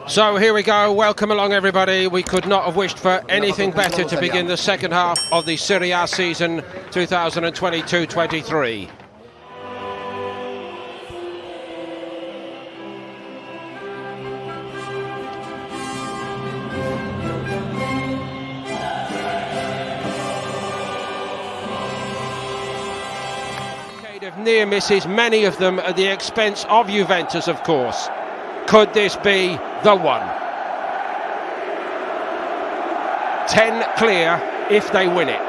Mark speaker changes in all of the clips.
Speaker 1: So here we go, welcome along everybody. We could not have wished for anything better to begin the second half of the Serie A season 2022-23. Of near misses, many of them at the expense of Juventus, of course. Could this be the one? 10 clear if they win it.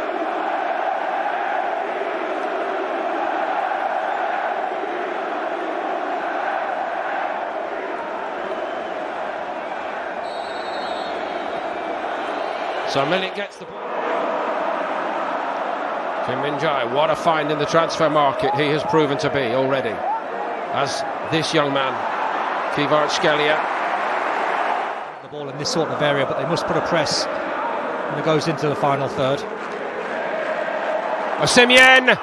Speaker 1: So Milik gets the ball. Kim Min-jae, what a find in the transfer market he has proven to be already. As this young man, Kvaratskhelia.
Speaker 2: The ball in this sort of area, but they must put a press when it goes into the final third.
Speaker 1: Osimhen!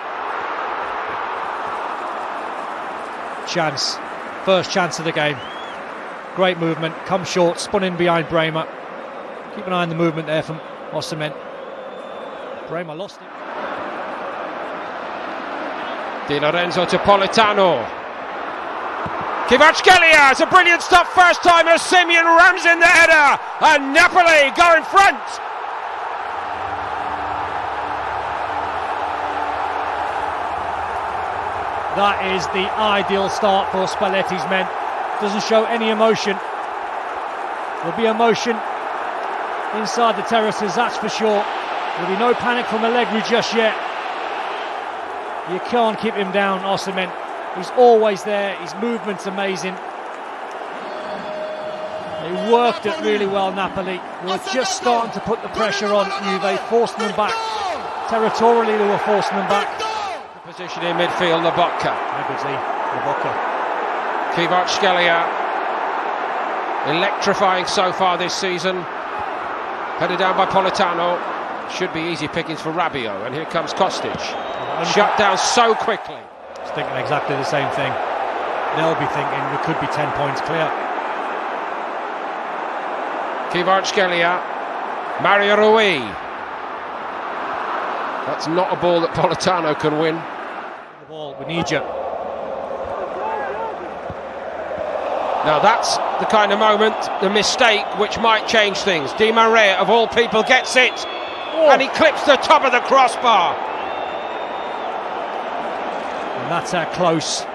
Speaker 2: Chance, first chance of the game. Great movement, comes short, spun in behind Bremer. Keep an eye on the movement there from Osimhen. Bremer lost it.
Speaker 1: Di Lorenzo to Politano. Kvaratskhelia, it's a brilliant stop first time. Osimhen rams in the header, and Napoli go in front.
Speaker 2: That is the ideal start for Spalletti's men. Doesn't show any emotion. There'll be emotion inside the terraces, that's for sure. There'll be no panic from Allegri just yet. You can't keep him down, Osimhen. He's always there, his movement's amazing. They worked it really well, Napoli. They were just starting to put the pressure on Juve, forcing them back. Territorially, they were forcing them back.
Speaker 1: The position in midfield, Lobotka. Kvaratskhelia, electrifying so far this season. Headed down by Politano. Should be easy pickings for Rabiot, and here comes Kostic. Shut down so quickly.
Speaker 2: He's thinking exactly the same thing. They'll be thinking we could be 10 points clear.
Speaker 1: Kvaratskhelia, Mario Rui. That's not a ball that Politano can win.
Speaker 2: The ball, we need you.
Speaker 1: Now that's the kind of moment, the mistake, which might change things. Di Maria, of all people, gets it. And he clips the top of the crossbar.
Speaker 2: And that's how close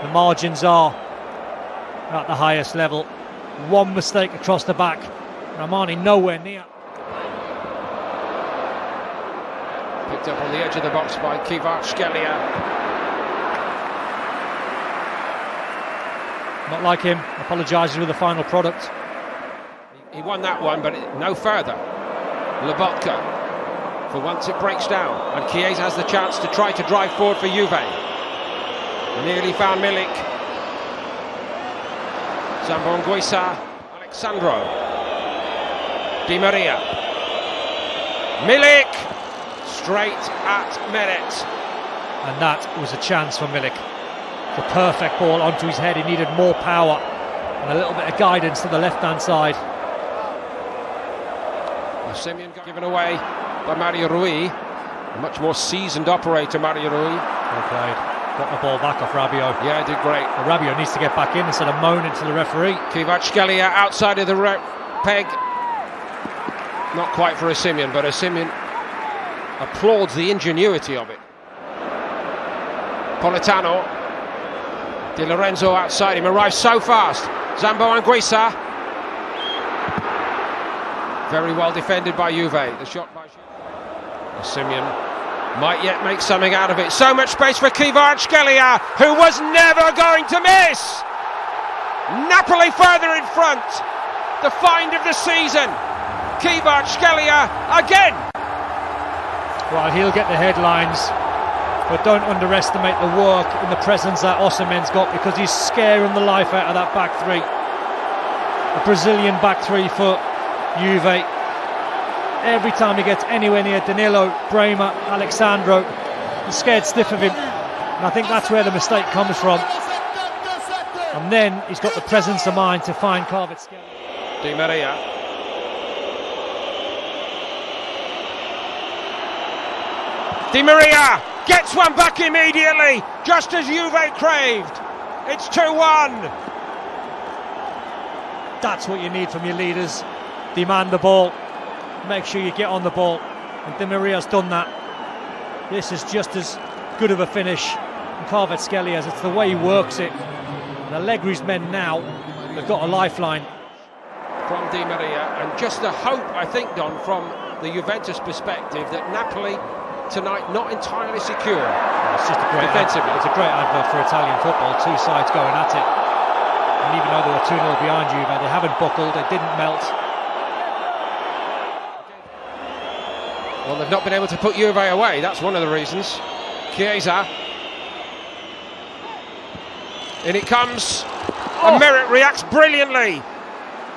Speaker 2: the margins are at the highest level. One mistake across the back. Ramani nowhere near.
Speaker 1: Picked up on the edge of the box by Kvaratskhelia.
Speaker 2: Not like him, apologises with the final product.
Speaker 1: He won that one, but no further. Lobotka, for once it breaks down, and Chiesa has the chance to try to drive forward for Juve. Nearly found Milik. Zambo-Anguissa, Alexandro. Di Maria. Milik, straight at Meret.
Speaker 2: And that was a chance for Milik. The perfect ball onto his head. He needed more power and a little bit of guidance to the left-hand side.
Speaker 1: Osimhen got given away by Mario Rui. A much more seasoned operator, Mario Rui.
Speaker 2: Okay, got the ball back off Rabiot.
Speaker 1: Yeah, did great.
Speaker 2: Well, Rabiot needs to get back in instead of moaning to the referee.
Speaker 1: Kvaratskhelia outside of the peg. Not quite for Osimhen, but Osimhen applauds the ingenuity of it. Politano. Di Lorenzo outside him, arrives so fast. Zambo-Anguissa. Very well defended by Juve. The shot by Osimhen might yet make something out of it. So much space for Kvaratskhelia, who was never going to miss. Napoli further in front. The find of the season. Kvaratskhelia again.
Speaker 2: Well, he'll get the headlines, but don't underestimate the work and the presence that Osimhen's got, because he's scaring the life out of that back three. A Brazilian back three for Juve. Every time he gets anywhere near Danilo, Bremer, Alexandro, he's scared stiff of him. And I think that's where the mistake comes from. And then he's got the presence of mind to find Kvaratskhelia.
Speaker 1: Di Maria. Di Maria gets one back immediately, just as Juve craved. It's 2-1.
Speaker 2: That's what you need from your leaders. Demand the ball, make sure you get on the ball, and Di Maria's done that. This is just as good of a finish from Kvaratskhelia. It's the way he works it. And Allegri's men now, they've got a lifeline.
Speaker 1: From Di Maria, and just the hope, I think, Don, from the Juventus perspective, that Napoli tonight not entirely secure.
Speaker 2: It's just a great defensively. It's a great advert for Italian football. Two sides going at it. And even though they were 2-0 behind Juve, they haven't buckled, they didn't melt.
Speaker 1: Well, they've not been able to put Juve away, that's one of the reasons. Chiesa. In it comes. And Merritt reacts brilliantly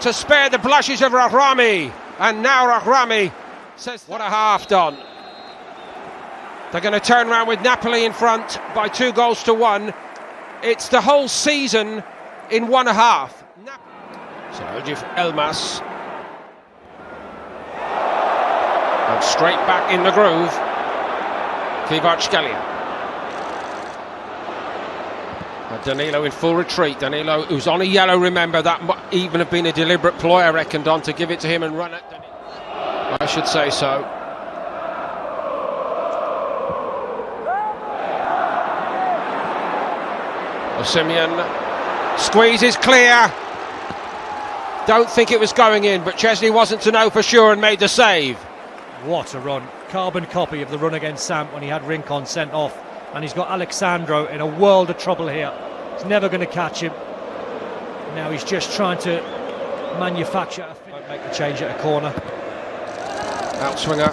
Speaker 1: to spare the blushes of Rahrami. And now Rahrami says, what a half, Don. They're going to turn around with Napoli in front by 2-1. It's the whole season in 1.5. So Elmas. And straight back in the groove. Kvaratskhelia. Danilo in full retreat. Danilo, who's on a yellow, remember, that might even have been a deliberate ploy, I reckon, Don, to give it to him and run it. I should say so. Osimhen squeezes clear. Don't think it was going in, but Chesney wasn't to know for sure and made the save.
Speaker 2: What a run. Carbon copy of the run against Samp when he had Rincon sent off. And he's got Alexandro in a world of trouble here. He's never going to catch him. Now he's just trying to manufacture a won't make the change at a corner.
Speaker 1: Outswinger.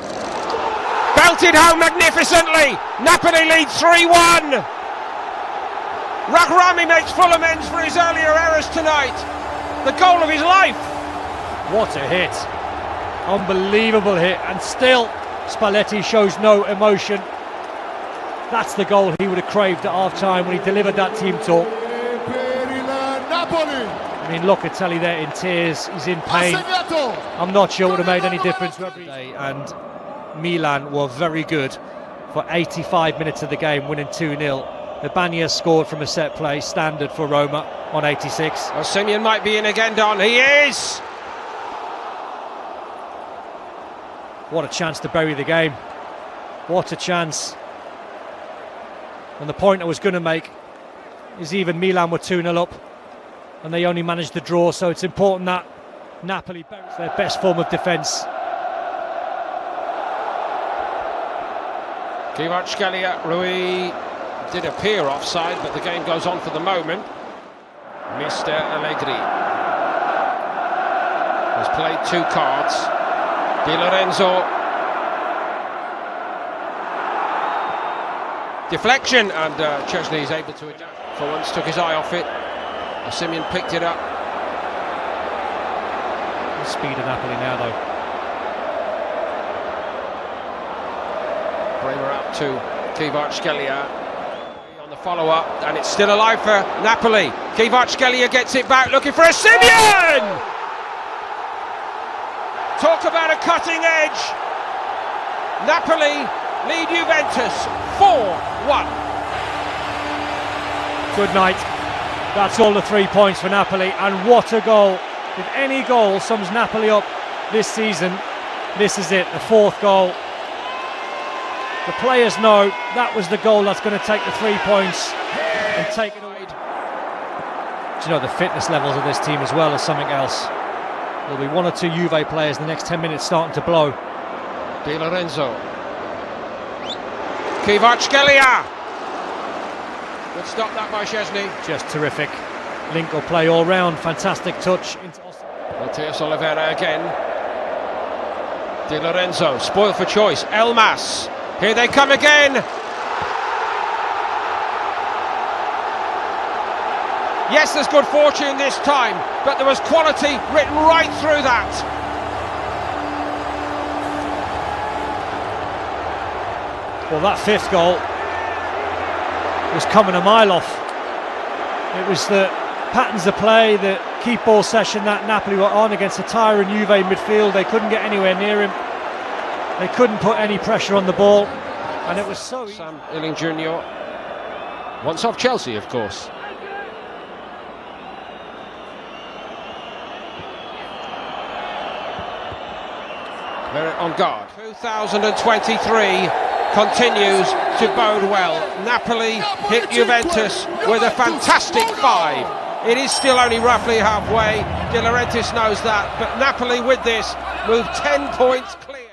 Speaker 1: Belted home magnificently. Napoli lead 3-1. Rahrami makes full amends for his earlier errors tonight. The goal of his life.
Speaker 2: What a hit. Unbelievable hit. And still Spalletti shows no emotion. That's the goal he would have craved at half-time when he delivered that team talk. I mean, Locatelli there in tears, he's in pain. I'm not sure it would have made any difference. And Milan were very good for 85 minutes of the game, winning 2-0. Ibania scored from a set play, standard for Roma on 86.
Speaker 1: Osimhen might be in again, Don. He is!
Speaker 2: What a chance to bury the game. What a chance. And the point I was going to make is even Milan were 2-0 up and they only managed to draw, so it's important that Napoli buries their best form of defence.
Speaker 1: Kvaratskhelia, Rui did appear offside, but the game goes on for the moment. Mr. Allegri has played 2 cards. Di Lorenzo. Deflection, and Chesney is able to adapt. For once took his eye off it. Osimhen picked it up.
Speaker 2: The speed of Napoli now, though.
Speaker 1: Bremer out to Kvaratskhelia on the follow-up, and it's still alive for Napoli. Kvaratskhelia gets it back, looking for Osimhen! Talk about a cutting edge. Napoli lead Juventus 4-1.
Speaker 2: Good night. That's all the 3 points for Napoli, and what a goal. If any goal sums Napoli up this season, this is it, the 4th goal. The players know that was the goal that's going to take the 3 points and take it away. Do you know, the fitness levels of this team as well as something else. There'll be 1 or 2 Juve players in the next 10 minutes starting to blow.
Speaker 1: Di Lorenzo. Kvaratskhelia. Good stop that by Chesney.
Speaker 2: Just terrific. Link will play all round. Fantastic touch.
Speaker 1: Matheus Oliveira again. Di Lorenzo, spoiled for choice. Elmas. Here they come again. Yes, there's good fortune this time, but there was quality written right through that.
Speaker 2: Well, that 5th goal was coming a mile off. It was the patterns of play, the keep ball session that Napoli were on against a tiring Juve midfield. They couldn't get anywhere near him. They couldn't put any pressure on the ball, and it was so easy.
Speaker 1: Sam Illing Jr. once off Chelsea, of course. They're on guard. 2023 continues to bode well. Napoli hit Juventus with a fantastic 5. It is still only roughly halfway. De Laurentiis knows that, but Napoli with this move 10 points clear.